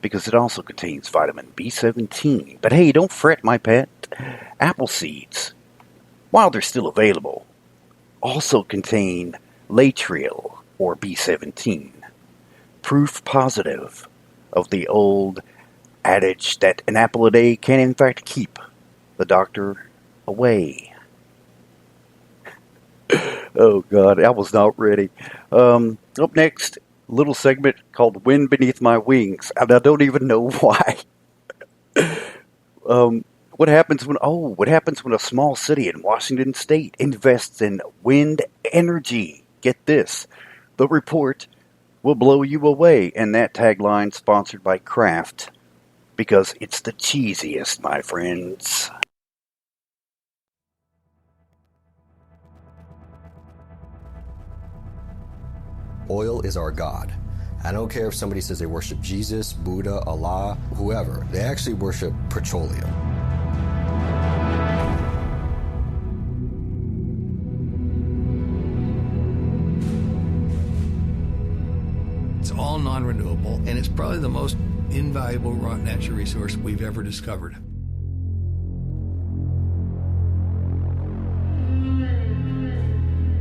because it also contains vitamin B17. But hey, don't fret, my pet. Apple seeds, while they're still available, also contain latril, or B17, proof positive of the old adage that an apple a day can in fact keep the doctor away. Oh God, I was not ready. Up next, a little segment called Wind Beneath My Wings, and I don't even know why. What happens when a small city in Washington State invests in wind energy? Get this. The report will blow you away, and that tagline sponsored by Kraft, because it's the cheesiest, my friends. Oil is our God. I don't care if somebody says they worship Jesus, Buddha, Allah, whoever. They actually worship petroleum. It's all non-renewable, and it's probably the most invaluable raw natural resource we've ever discovered.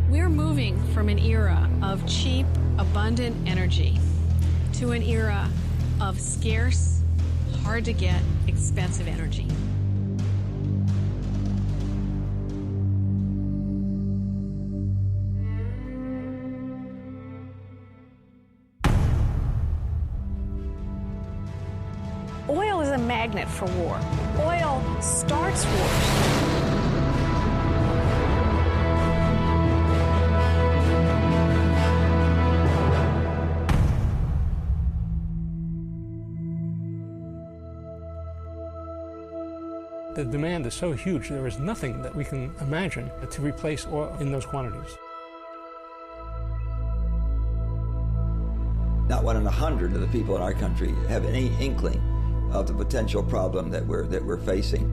We're moving from an era of cheap, abundant energy to an era of scarce, hard to get, expensive energy. Oil is a magnet for war. Oil starts wars. The demand is so huge, there is nothing that we can imagine to replace oil in those quantities. Not 1 in 100 of the people in our country have any inkling of the potential problem that we're facing.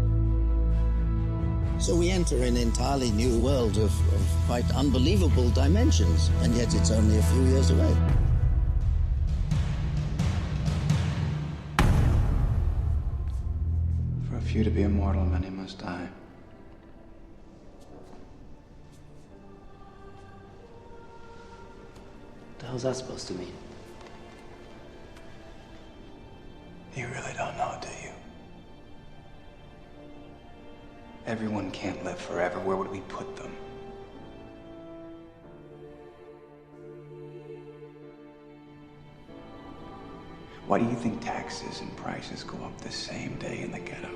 So we enter an entirely new world of quite unbelievable dimensions, and yet it's only a few years away. For a few to be immortal, many must die. What the hell's that supposed to mean? You really don't know, do you? Everyone can't live forever. Where would we put them? Why do you think taxes and prices go up the same day in the ghetto?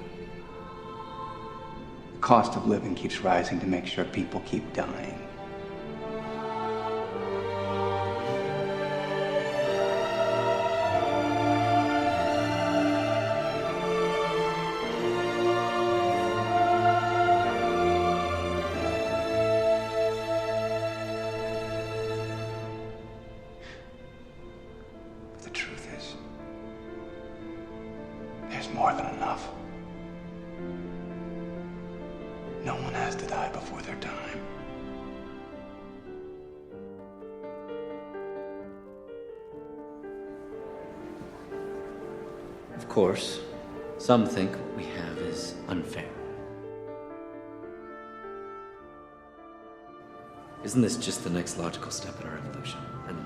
The cost of living keeps rising to make sure people keep dying. More than enough. No one has to die before their time. Of course, some think what we have is unfair. Isn't this just the next logical step in our evolution? And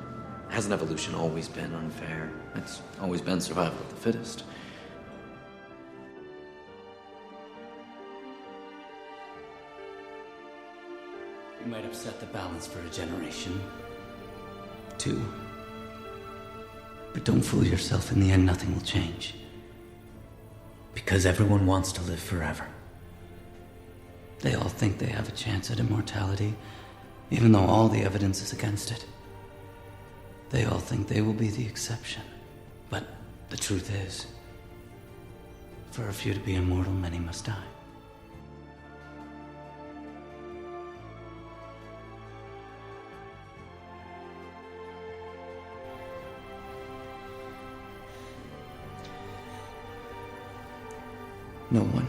hasn't evolution always been unfair? It's always been survival of the fittest. You might upset the balance for a generation. 2. But don't fool yourself, in the end nothing will change. Because everyone wants to live forever. They all think they have a chance at immortality, even though all the evidence is against it. They all think they will be the exception. But the truth is, for a few to be immortal, many must die. No one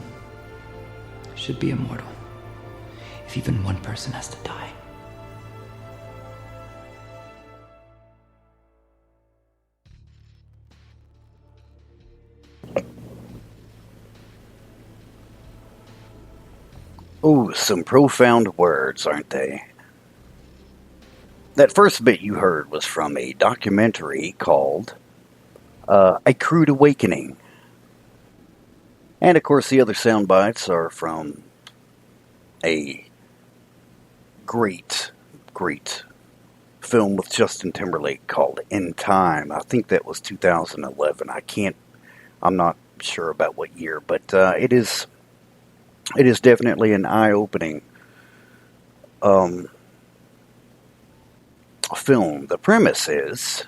should be immortal if even one person has to die. Oh, some profound words, aren't they? That first bit you heard was from a documentary called A Crude Awakening. And of course the other sound bites are from a great film with Justin Timberlake called In Time. I think that was 2011. I'm not sure about what year, but it is definitely an eye-opening film. The premise is,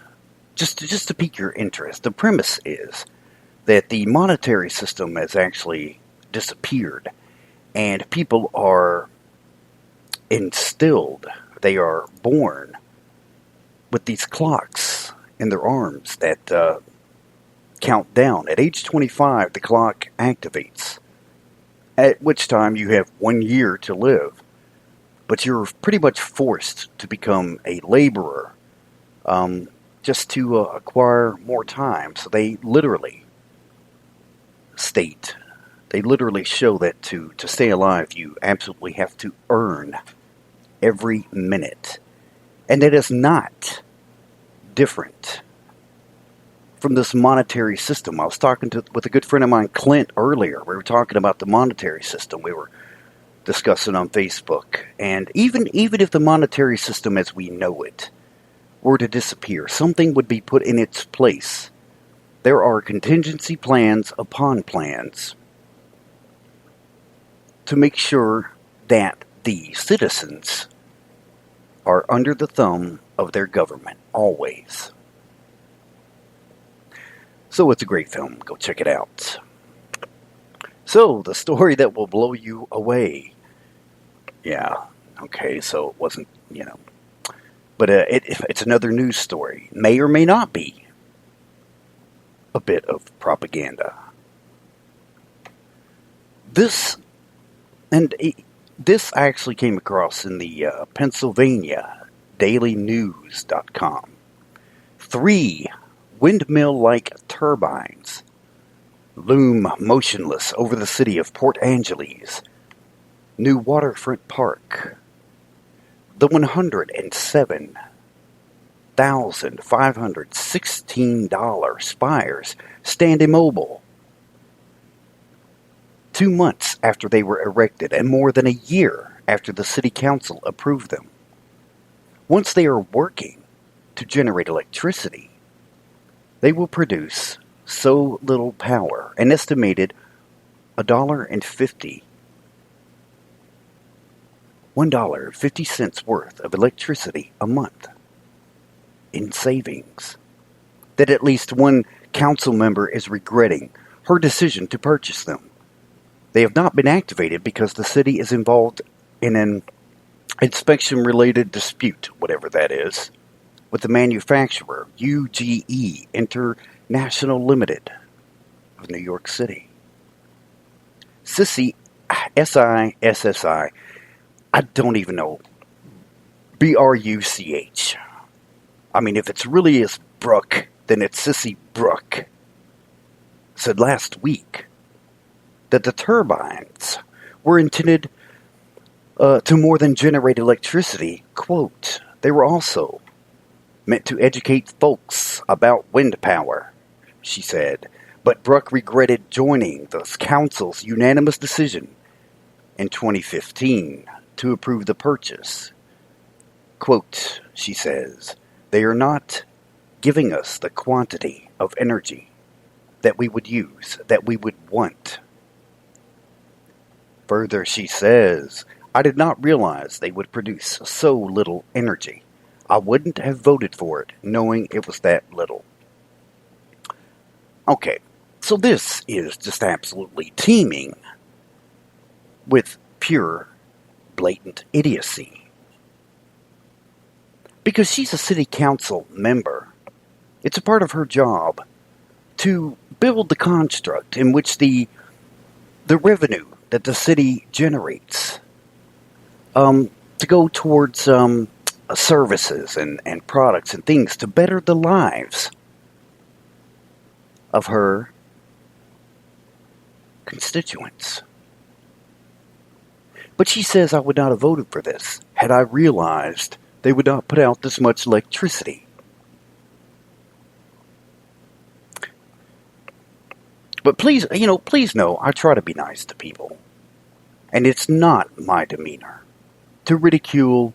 just to pique your interest, the premise is that the monetary system has actually disappeared, and people are instilled, they are born with these clocks in their arms that count down. At age 25, the clock activates, at which time you have 1 year to live. But you're pretty much forced to become a laborer just to acquire more time. So they literally show that to stay alive, you absolutely have to earn every minute. And that is not different from this monetary system. I was talking with a good friend of mine, Clint, earlier. We were talking about the monetary system. We were discussing on Facebook. And even if the monetary system as we know it were to disappear, something would be put in its place. There are contingency plans upon plans to make sure that the citizens are under the thumb of their government, always. So it's a great film. Go check it out. So, the story that will blow you away. Yeah, okay, so it wasn't, But it's another news story. May or may not be a bit of propaganda. This I actually came across in the Pennsylvania dailynews.com. 3 windmill-like turbines loom motionless over the city of Port Angeles' new waterfront park. The $107,516 spires stand immobile 2 months after they were erected and more than a year after the city council approved them. Once they are working to generate electricity, they will produce so little power, an estimated $1.50 worth of electricity a month in savings, that at least one council member is regretting her decision to purchase them. They have not been activated because the city is involved in an inspection-related dispute, whatever that is, with the manufacturer, UGE International Limited of New York City. SSI, I don't even know. BRUCH. I mean, if it's really is Brooke, then it's Sissy Brooke. Said last week that the turbines were intended to more than generate electricity. Quote, they were also meant to educate folks about wind power, she said. But Brooke regretted joining the council's unanimous decision in 2015 to approve the purchase. Quote, she says, they are not giving us the quantity of energy that we would use, that we would want. Further, she says, I did not realize they would produce so little energy. I wouldn't have voted for it, knowing it was that little. Okay, so this is just absolutely teeming with pure, blatant idiocy. Because she's a city council member, it's a part of her job to build the construct in which the revenue that the city generates to go towards services and products and things to better the lives of her constituents. But she says I would not have voted for this had I realized they would not put out this much electricity. But please know I try to be nice to people. And it's not my demeanor to ridicule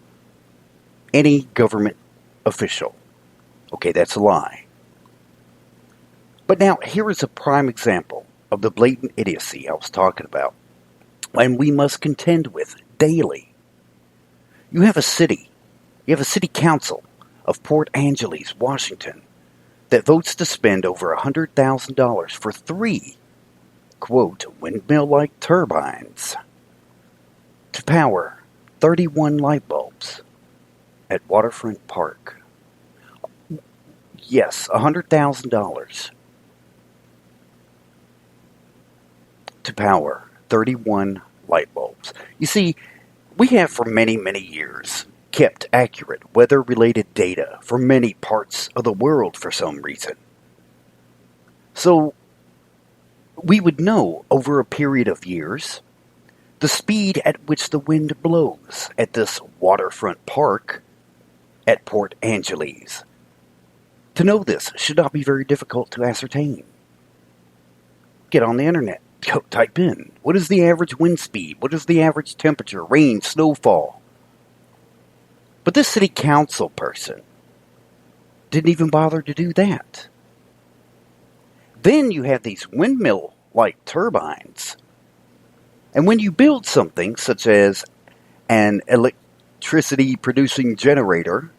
any government official. Okay, that's a lie. But now, here is a prime example of the blatant idiocy I was talking about, and we must contend with daily. You have a city council of Port Angeles, Washington, that votes to spend over $100,000 for 3, quote, windmill-like turbines to power 31 light bulbs at Waterfront Park. Yes, $100,000 to power 31 light bulbs. You see, we have for many, many years kept accurate weather-related data for many parts of the world for some reason. So, we would know over a period of years the speed at which the wind blows at this waterfront park at Port Angeles. To know this should not be very difficult to ascertain. Get on the internet. Go type in, what is the average wind speed? What is the average temperature, rain, snowfall? But this city council person didn't even bother to do that. Then you have these windmill-like turbines. And when you build something such as an electricity-producing generator,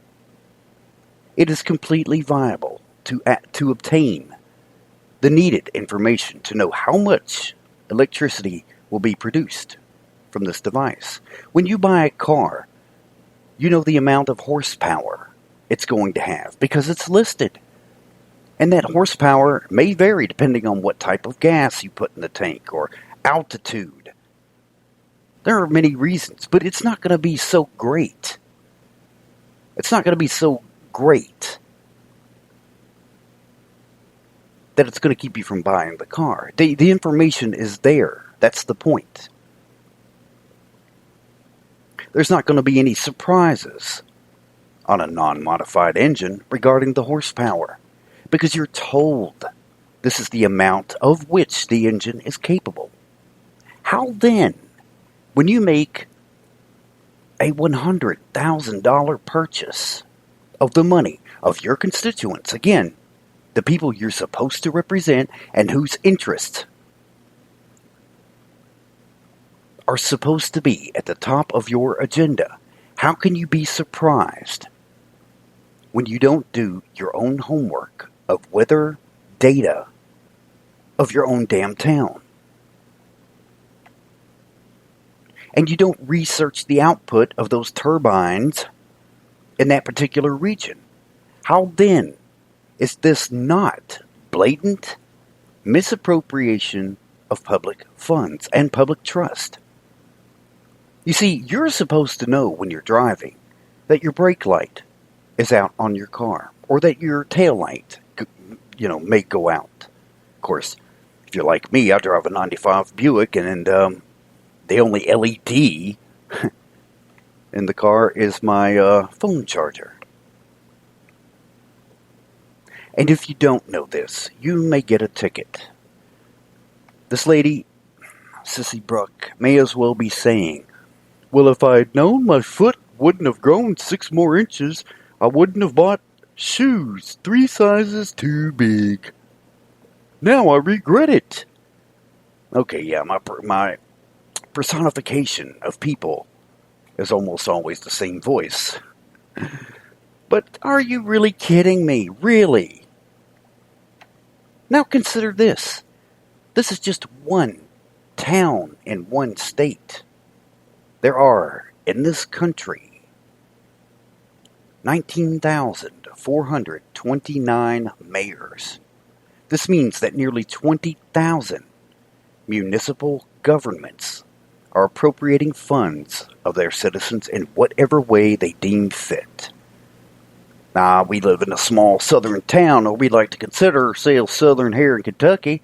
it is completely viable to obtain the needed information to know how much electricity will be produced from this device. When you buy a car, you know the amount of horsepower it's going to have because it's listed. And that horsepower may vary depending on what type of gas you put in the tank or altitude. There are many reasons, but it's not going to be so great. It's not going to be so great that it's going to keep you from buying the car. The information is there. That's the point. There's not going to be any surprises on a non-modified engine regarding the horsepower because you're told this is the amount of which the engine is capable. How then, when you make a $100,000 purchase of the money of your constituents, again, the people you're supposed to represent and whose interests are supposed to be at the top of your agenda, how can you be surprised when you don't do your own homework of weather data of your own damn town? And you don't research the output of those turbines in that particular region? How then is this not blatant misappropriation of public funds and public trust? You see, you're supposed to know when you're driving that your brake light is out on your car or that your tail light, may go out. Of course, if you're like me, I drive a 95 Buick and the only LED in the car is my phone charger. And if you don't know this, you may get a ticket. This lady, Sissy Brooke, may as well be saying, well, if I had known my foot wouldn't have grown 6 more inches, I wouldn't have bought shoes 3 sizes too big. Now I regret it. Okay, yeah, my personification of people is almost always the same voice. But are you really kidding me? Really? Now consider this. This is just one town in one state. There are, in this country, 19,429 mayors. This means that nearly 20,000 municipal governments are appropriating funds of their citizens in whatever way they deem fit. Now, we live in a small southern town, or we like to consider ourselves southern here in Kentucky.